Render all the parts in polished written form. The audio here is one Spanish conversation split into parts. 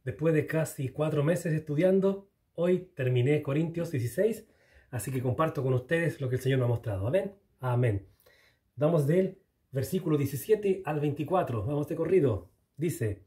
Después de casi 4 meses estudiando, hoy terminé Corintios 16, así que comparto con ustedes lo que el Señor me ha mostrado. Amén. Amén. Vamos del versículo 17 al 24. Vamos de corrido. Dice: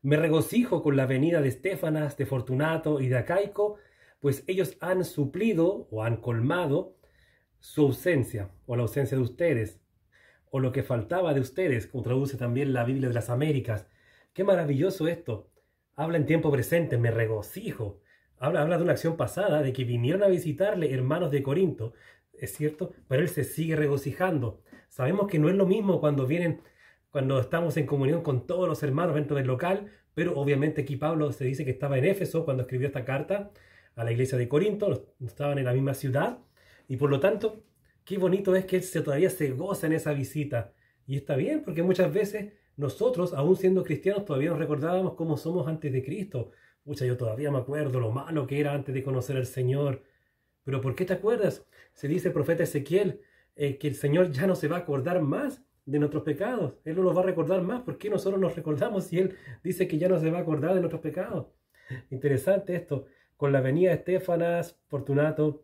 me regocijo con la venida de Estéfanas, de Fortunato y de Acaico, pues ellos han suplido o han colmado su ausencia, o la ausencia de ustedes, o lo que faltaba de ustedes, como traduce también la Biblia de las Américas. Qué maravilloso esto. Habla en tiempo presente, me regocijo. Habla de una acción pasada, de que vinieron a visitarle hermanos de Corinto, es cierto, pero él se sigue regocijando. Sabemos que no es lo mismo cuando estamos en comunión con todos los hermanos dentro del local, pero obviamente aquí Pablo se dice que estaba en Éfeso cuando escribió esta carta a la iglesia de Corinto, no estaban en la misma ciudad, y por lo tanto, qué bonito es que él todavía se goza en esa visita. Y está bien, porque muchas veces nosotros, aún siendo cristianos, todavía nos recordábamos cómo somos antes de Cristo. Pucha, yo todavía me acuerdo lo malo que era antes de conocer al Señor. ¿Pero por qué te acuerdas? Se dice el profeta Ezequiel que el Señor ya no se va a acordar más de nuestros pecados. Él no los va a recordar más. ¿Por qué nosotros nos recordamos si Él dice que ya no se va a acordar de nuestros pecados? Interesante esto. Con la venida de Estéfanas, Fortunato,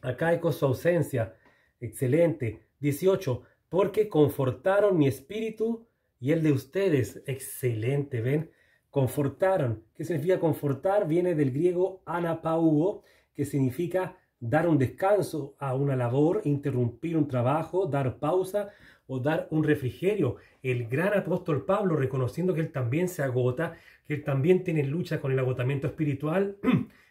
Acaico, su ausencia. Excelente. 18. Porque confortaron mi espíritu y el de ustedes. Excelente, ¿ven? Confortaron. ¿Qué significa confortar? Viene del griego anapauo, que significa dar un descanso a una labor, interrumpir un trabajo, dar pausa o dar un refrigerio. El gran apóstol Pablo, reconociendo que él también se agota, que él también tiene lucha con el agotamiento espiritual,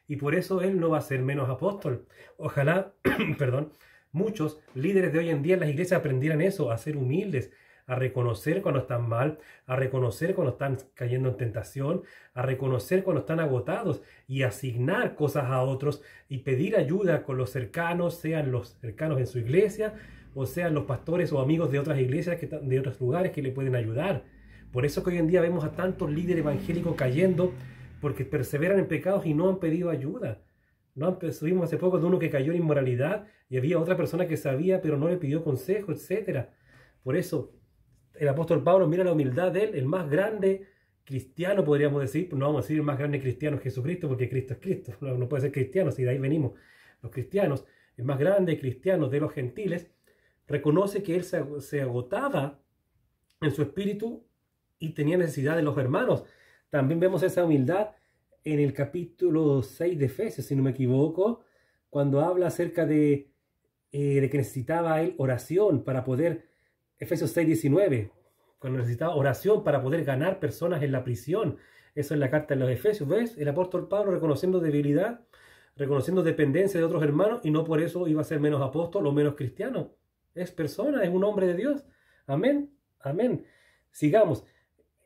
y por eso él no va a ser menos apóstol. Ojalá, perdón, muchos líderes de hoy en día en las iglesias aprendieran eso, a ser humildes, a reconocer cuando están mal, a reconocer cuando están cayendo en tentación, a reconocer cuando están agotados y asignar cosas a otros y pedir ayuda con los cercanos, sean los cercanos en su iglesia o sean los pastores o amigos de otras iglesias, de otros lugares que le pueden ayudar. Por eso que hoy en día vemos a tantos líderes evangélicos cayendo porque perseveran en pecados y no han pedido ayuda. Subimos hace poco de uno que cayó en inmoralidad y había otra persona que sabía pero no le pidió consejo, etc. Por eso el apóstol Pablo, mira la humildad de él, el más grande cristiano, podríamos decir, no vamos a decir el más grande cristiano es Jesucristo, porque Cristo es Cristo, no puede ser cristiano, si de ahí venimos los cristianos. El más grande cristiano de los gentiles reconoce que él se agotaba en su espíritu y tenía necesidad de los hermanos. También vemos esa humildad en el capítulo 6 de Efesios, si no me equivoco, cuando habla acerca de que necesitaba él oración para poder, Efesios 6:19, cuando necesitaba oración para poder ganar personas en la prisión. Eso es la carta de los Efesios, ¿ves? El apóstol Pablo reconociendo debilidad, reconociendo dependencia de otros hermanos, y no por eso iba a ser menos apóstol o menos cristiano. Es persona, es un hombre de Dios. Amén, amén. Sigamos.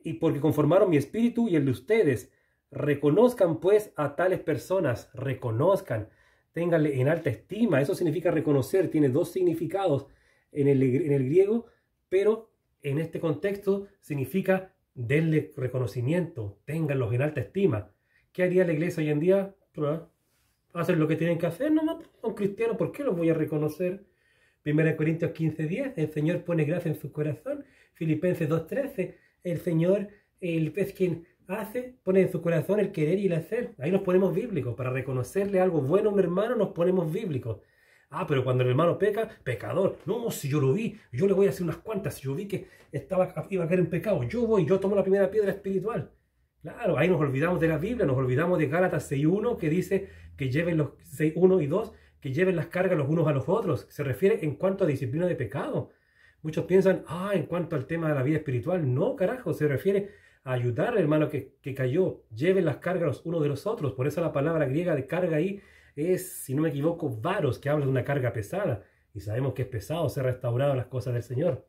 Y porque conformaron mi espíritu y el de ustedes. Reconozcan pues a tales personas, reconozcan, ténganle en alta estima. Eso significa reconocer, tiene dos significados en el griego, pero en este contexto significa denle reconocimiento, ténganlos en alta estima. ¿Qué haría la iglesia hoy en día? Hacer lo que tienen que hacer, nomás. Son cristianos, ¿por qué los voy a reconocer? 1 Corintios 15:10, el Señor pone gracia en su corazón. Filipenses 2:13, el Señor, es quien pone en su corazón el querer y el hacer. Ahí nos ponemos bíblicos. Para reconocerle algo bueno a un hermano nos ponemos bíblicos. Pero cuando el hermano peca, pecador. No, si yo lo vi, yo le voy a hacer unas cuantas. Si yo vi que iba a caer en pecado, yo tomo la primera piedra espiritual. Claro, ahí nos olvidamos de la Biblia, nos olvidamos de Gálatas 6:1, que dice que lleven los 6:1 y 2, que lleven las cargas los unos a los otros. Se refiere en cuanto a disciplina de pecado. Muchos piensan, en cuanto al tema de la vida espiritual. No, carajo, se refiere a ayudar al hermano que cayó. Lleven las cargas los unos de los otros. Por eso la palabra griega de carga ahí es, si no me equivoco, varos, que habla de una carga pesada. Y sabemos que es pesado ser restaurado las cosas del Señor.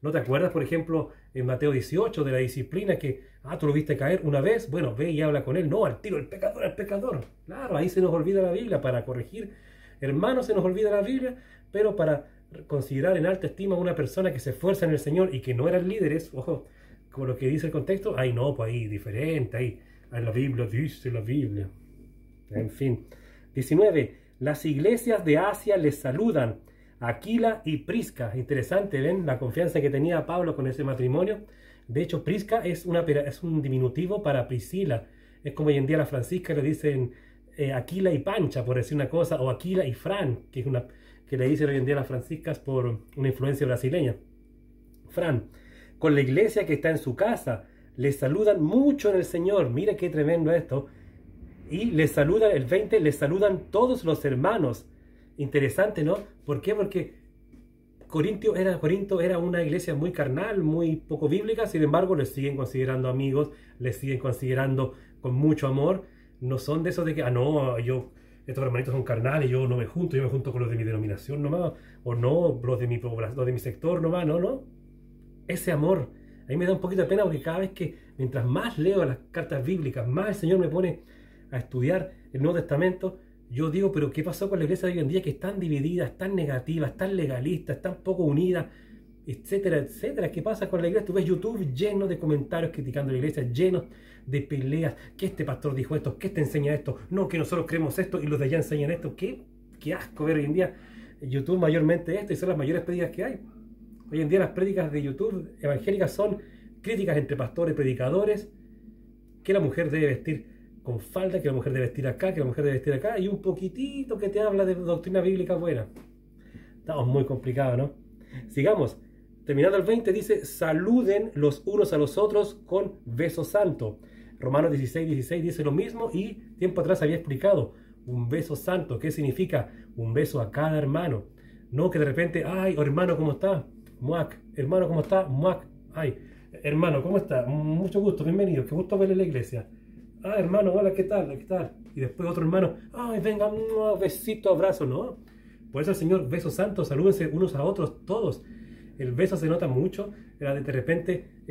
¿No te acuerdas, por ejemplo, en Mateo 18, de la disciplina que, tú lo viste caer una vez? Bueno, ve y habla con él. No, al tiro, el pecador, el pecador. Claro, ahí se nos olvida la Biblia para corregir. Hermanos, se nos olvida la Biblia, pero para considerar en alta estima a una persona que se esfuerza en el Señor y que no eran líderes, ojo, con lo que dice el contexto, no, pues ahí, diferente, ahí la Biblia dice la Biblia. En fin. 19. Las iglesias de Asia les saludan. Aquila y Prisca. Interesante, ¿ven? La confianza que tenía Pablo con ese matrimonio. De hecho, Prisca es un diminutivo para Priscila. Es como hoy en día a la Francisca le dicen Aquila y Pancha, por decir una cosa, o Aquila y Fran, que es una que le dicen hoy en día a las franciscas por una influencia brasileña. Fran, con la iglesia que está en su casa, les saludan mucho en el Señor. Mira qué tremendo esto. Y les saludan, el 20, les saludan todos los hermanos. Interesante, ¿no? ¿Por qué? Porque Corinto era una iglesia muy carnal, muy poco bíblica, sin embargo les siguen considerando amigos, les siguen considerando con mucho amor. No son de esos de que, no, estos hermanitos son carnales, yo no me junto, yo me junto con los de mi denominación nomás, o no, los de mi sector nomás, no. Ese amor, a mí me da un poquito de pena porque cada vez que, mientras más leo las cartas bíblicas, más el Señor me pone a estudiar el Nuevo Testamento, yo digo, pero ¿qué pasó con la iglesia de hoy en día que es tan dividida, es tan negativa, es tan legalista, es tan poco unida, etcétera, etcétera? ¿Qué pasa con la iglesia? Tú ves YouTube lleno de comentarios criticando la iglesia, llenos de peleas, que este pastor dijo esto, que este enseña esto, no, que nosotros creemos esto y los de allá enseñan esto. Qué asco ver hoy en día YouTube mayormente esto, y son las mayores prédicas que hay. Hoy en día las prédicas de YouTube evangélicas son críticas entre pastores, predicadores, que la mujer debe vestir con falda, que la mujer debe vestir acá, que la mujer debe vestir acá, y un poquitito que te habla de doctrina bíblica buena. Estamos muy complicados, ¿no? Sigamos. Terminando el 20 dice, saluden los unos a los otros con beso santo. Romanos 16 dice lo mismo, y tiempo atrás había explicado un beso santo. ¿Qué significa? Un beso a cada hermano. No que de repente, ay, hermano, ¿cómo está? Muac. Hermano, ¿cómo está? Muac. Ay, hermano, ¿cómo está? Mucho gusto, bienvenido, qué gusto verle en la iglesia. Ah, hermano, hola, ¿qué tal? ¿Qué tal? Y después otro hermano, ay, venga, un besito, abrazo, ¿no? Por eso el Señor, beso santo, salúdense unos a otros, todos. El beso se nota mucho, de repente,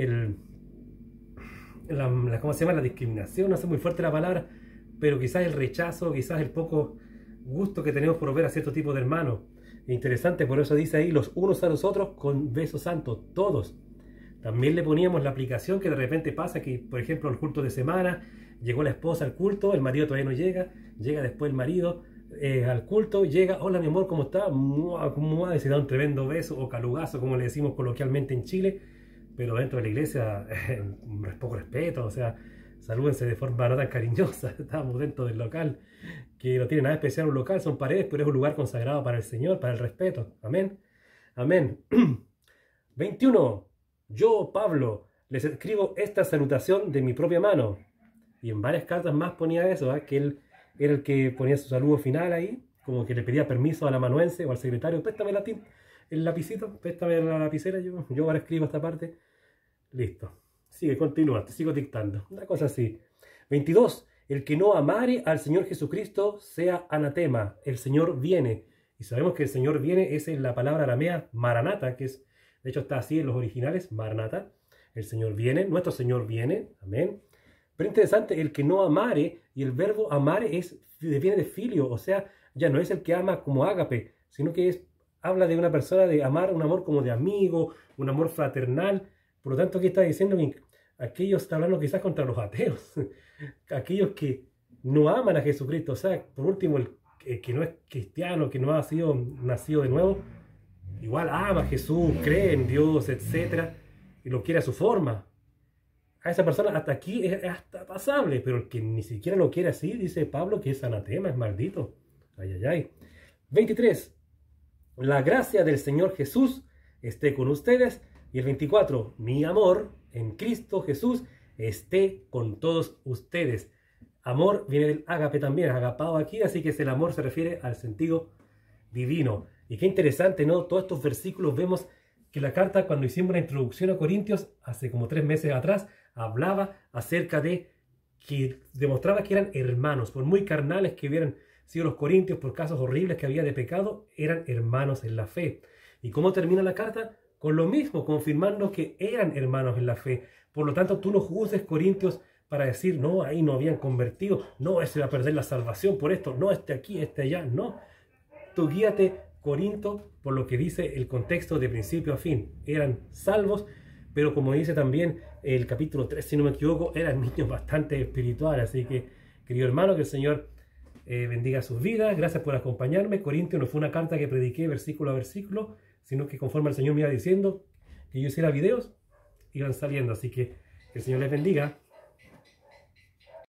¿cómo se llama? La discriminación, no sé muy fuerte la palabra, pero quizás el rechazo, quizás el poco gusto que tenemos por ver a cierto tipo de hermanos. Interesante, por eso dice ahí, los unos a los otros con beso santo, todos. También le poníamos la aplicación que de repente pasa que, por ejemplo, el culto de semana, llegó la esposa al culto, el marido todavía no llega, llega después el marido al culto, llega, hola mi amor, ¿cómo está? Y se da un tremendo beso o calugazo, como le decimos coloquialmente en Chile, pero dentro de la iglesia poco respeto, o sea, salúdense de forma no tan cariñosa. Estamos dentro del local, que no tiene nada especial un local, son paredes, pero es un lugar consagrado para el Señor, para el respeto. Amén. Amén. 21. Yo, Pablo, les escribo esta salutación de mi propia mano. Y en varias cartas más ponía eso, que él era el que ponía su saludo final ahí, como que le pedía permiso al amanuense o al secretario, préstame el lapicito, préstame la lapicera, yo ahora escribo esta parte. Listo. Sigue, continúa, te sigo dictando. Una cosa así. 22. El que no amare al Señor Jesucristo sea anatema. El Señor viene. Y sabemos que el Señor viene es en la palabra aramea maranata, que es, de hecho está así en los originales, maranata. El Señor viene, nuestro Señor viene. Amén. Pero interesante, el que no amare, y el verbo amare viene de filio, o sea, ya no es el que ama como ágape, sino que habla de una persona de amar, un amor como de amigo, un amor fraternal. Por lo tanto, aquí está diciendo que aquellos, está hablando quizás contra los ateos, aquellos que no aman a Jesucristo, o sea, por último, el que no es cristiano, que no ha sido nacido de nuevo, igual ama a Jesús, cree en Dios, etc., y lo quiere a su forma. A esa persona hasta aquí es hasta pasable, pero el que ni siquiera lo quiere así, dice Pablo, que es anatema, es maldito. Ay, ay, ay. 23. La gracia del Señor Jesús esté con ustedes. Y el 24. Mi amor en Cristo Jesús esté con todos ustedes. Amor viene del ágape también, agapado aquí, así que el amor se refiere al sentido divino. Y qué interesante, ¿no? Todos estos versículos vemos que la carta, cuando hicimos la introducción a Corintios, hace como 3 meses atrás, hablaba acerca de que demostraba que eran hermanos, por muy carnales que hubieran sido los corintios, por casos horribles que había de pecado, eran hermanos en la fe. ¿Y cómo termina la carta? Con lo mismo, confirmando que eran hermanos en la fe. Por lo tanto, tú no juzgues corintios para decir, no, ahí no habían convertido, no, ese va a perder la salvación por esto, no, este aquí, este allá, no. Tú guíate, Corinto, por lo que dice el contexto de principio a fin. Eran salvos, pero como dice también el capítulo 3, si no me equivoco, eran niños bastante espirituales. Así que, querido hermano, que el Señor bendiga sus vidas. Gracias por acompañarme. Corintios no fue una carta que prediqué versículo a versículo, sino que conforme el Señor me iba diciendo que yo hiciera videos, iban saliendo. Así que el Señor les bendiga.